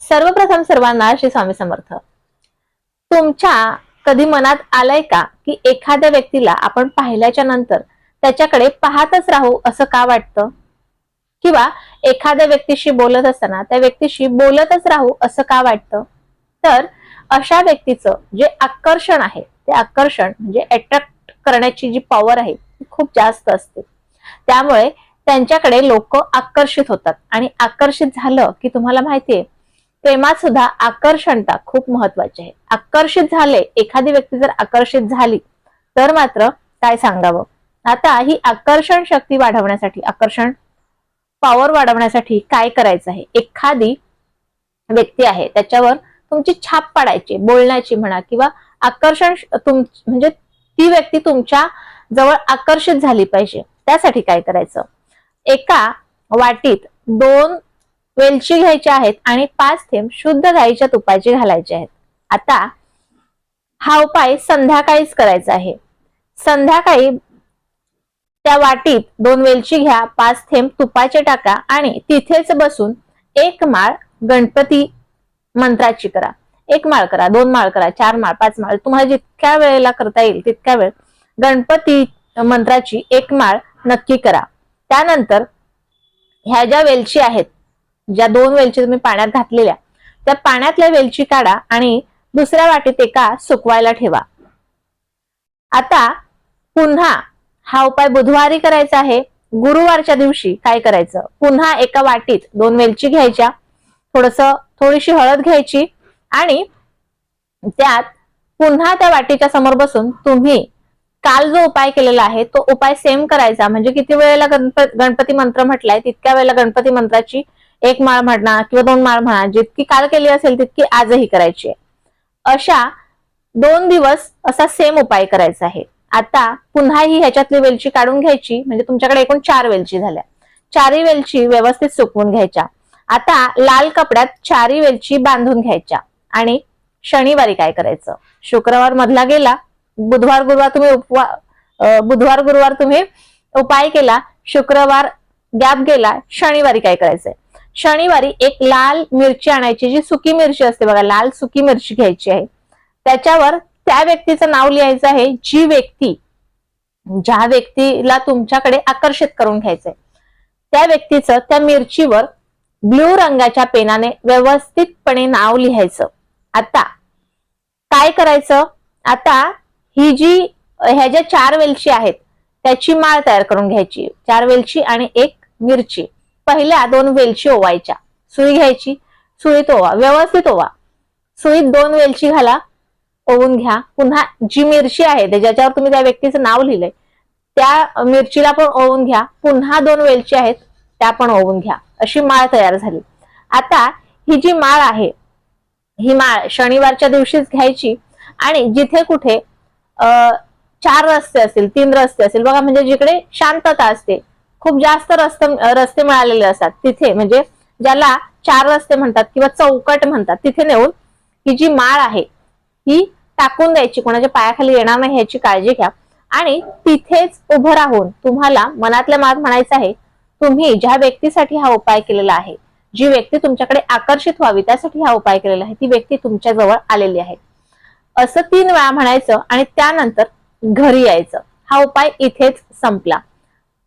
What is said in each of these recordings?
सर्वप्रथम सर्वांना श्री स्वामी समर्थ. तुमच्या कधी मनात आलंय का की एखाद्या व्यक्तीला आपण पाहिल्याच्या नंतर त्याच्याकडे पाहतच राहू असं का वाटतं, किंवा एखाद्या व्यक्तीशी बोलत असताना त्या व्यक्तीशी बोलतच राहू असं का वाटतं? तर अशा व्यक्तीचं जे आकर्षण आहे ते आकर्षण म्हणजे अट्रॅक्ट करण्याची जी पॉवर आहे ती खूप जास्त असते. त्यामुळे त्यांच्याकडे लोक आकर्षित होतात आणि आकर्षित झालं की तुम्हाला माहितीये प्रेमात सुद्धा आकर्षणता खूप महत्वाची आहे. आकर्षित झाले, एखादी व्यक्ती जर आकर्षित झाली तर मात्र काय सांगावं. आता ही आकर्षण शक्ती वाढवण्यासाठी, आकर्षण पॉवर वाढवण्यासाठी काय करायचं आहे? एखादी व्यक्ती आहे त्याच्यावर तुमची छाप पाडायची, बोलण्याची म्हणा, किंवा आकर्षण म्हणजे ती व्यक्ती तुमच्या जवळ आकर्षित झाली पाहिजे. त्यासाठी काय करायचं? एका वाटीत 2 वेलची घ्यायची आहेत आणि 5 थेंब शुद्ध गाईच्या तुपाचे घालायचे आहेत. आता हा उपाय संध्याकाळीच करायचा आहे. संध्याकाळी त्या वाटीत 2 वेलची घ्या, 5 थेंब तुपाचे टाका आणि तिथेच बसून 1 माळ गणपती मंत्राची करा. 1 माळ करा, 2 माळ करा, 4 माळ, 5 माळ, तुम्हाला जितक्या वेळेला करता येईल तितक्या वेळ गणपती मंत्राची 1 माळ नक्की करा. त्यानंतर ह्या ज्या वेलची आहेत, ज्या 2 वेलची तुम्ही पाण्यात घातलेल्या, त्या पाण्यातल्या वेलची काढा आणि दुसऱ्या वाटीत एका सुकवायला ठेवा. आता पुन्हा हा उपाय बुधवारी करायचा आहे. गुरुवारच्या दिवशी काय करायचं? पुन्हा एका वाटीत 2 वेलची घ्यायच्या, थोडीशी हळद घ्यायची आणि त्यात पुन्हा त्या वाटीच्या समोर बसून तुम्ही काल जो उपाय केलेला आहे तो उपाय सेम करायचा. म्हणजे किती वेळेला गणपती मंत्र म्हटलाय तितक्या वेळेला गणपती मंत्राची 1 माळ म्हणा किंवा 2 माळ म्हणा, जितकी काल केली असेल तितकी आजही करायची आहे. अशा 2 दिवस असा सेम उपाय करायचा आहे. आता पुन्हा ही ह्याच्यातली वेलची काढून घ्यायची, म्हणजे तुमच्याकडे एकूण 4 वेलची झाल्या. 4 वेलची व्यवस्थित सुकवून घ्यायच्या. आता लाल कपड्यात 4 वेलची बांधून घ्यायच्या आणि शनिवारी काय करायचं? शुक्रवार मधला गेला, बुधवार गुरुवार तुम्ही उपाय केला, शुक्रवार गॅप गेला, शनिवारी काय करायचंय? शनिवारी एक लाल मिरची आणायची, जी सुकी मिरची असते बघा, लाल सुकी मिरची घ्यायची आहे. त्याच्यावर त्या व्यक्तीचं नाव लिहायचं आहे, ज्या व्यक्तीला तुमच्याकडे आकर्षित करून घ्यायचंय त्या व्यक्तीचं त्या मिरचीवर ब्ल्यू रंगाच्या पेनाने व्यवस्थितपणे नाव लिहायचं. आता काय करायचं? आता ह्या ज्या 4 वेलची आहेत त्याची माळ तयार करून घ्यायची. 4 वेलची आणि 1 मिरची. पहिल्या 2 वेलची ओवायच्या, सुई घ्यायची, सुईत ओवा, व्यवस्थित ओवा. सुईत 2 वेलची घाला, ओवून घ्या. पुन्हा जी मिरची आहे ज्याच्यावर तुम्ही त्या व्यक्तीचं नाव लिहिलंय त्या मिरचीला पण ओवून घ्या. पुन्हा 2 वेलची आहेत त्या पण ओवून घ्या. अशी माळ तयार झाली. आता ही जी माळ आहे ही माळ शनिवारच्या दिवशीच घ्यायची आणि जिथे कुठे 4 रस्ते असतील, 3 रस्ते असतील बघा, म्हणजे जिकडे शांतता असते, खूप जास्त रस्ते मिळालेले असतात तिथे, म्हणजे ज्याला 4 रस्ते म्हणतात किंवा चौकट म्हणतात, तिथे नेऊन ही जी माळ आहे ही टाकून द्यायची. कोणाच्या पायाखाली येणार नाही ह्याची काळजी घ्या. आणि तिथेच उभं राहून तुम्हाला मनातल्या मनात म्हणायचं आहे, तुम्ही ज्या व्यक्तीसाठी हा उपाय केलेला आहे, जी व्यक्ती तुमच्याकडे आकर्षित व्हावी त्यासाठी हा उपाय केलेला आहे, ती व्यक्ती तुमच्या जवळ आलेली आहे, असं 3 वेळा म्हणायचं आणि त्यानंतर घरी यायचं. हा उपाय इथेच संपला.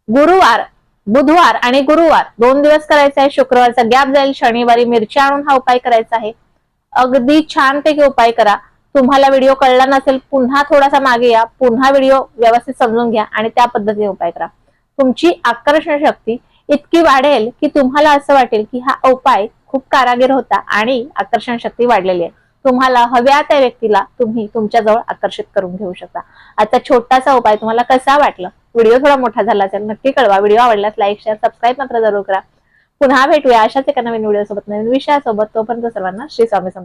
गुरुवार, बुधवार आणि गुरुवार 2 दिवस करायचा आहे. शुक्रवारचा गॅप जाईल, शनिवारी मिरची आणून हा उपाय करायचा आहे. अगदी छानपैकी उपाय करा. तुम्हाला व्हिडिओ कळला नसेल, पुन्हा थोडासा मागे या, पुन्हा व्हिडिओ व्यवस्थित समजून घ्या आणि त्या पद्धतीने उपाय करा. तुमची आकर्षण शक्ती इतकी वाढेल की तुम्हाला असं वाटेल की हा उपाय खूप कारागीर होता आणि आकर्षण शक्ती वाढलेली आहे. तुम्हाला हव्या त्या व्यक्तीला तुम्ही तुमच्याजवळ आकर्षित करून घेऊ शकता. आता छोटासा उपाय तुम्हाला कसा वाटला? व्हिडिओ थोडा मोठा झाला असेल नक्की कळवा. व्हिडिओ आवडल्यास लाईक, शेअर, सबस्क्राईब मात्र जरूर करा. पुन्हा भेटूया अशाच एका नवीन व्हिडिओ सोबत, नवीन विषयासोबत. तोपर्यंत सर्वांना श्री स्वामी समर्थ.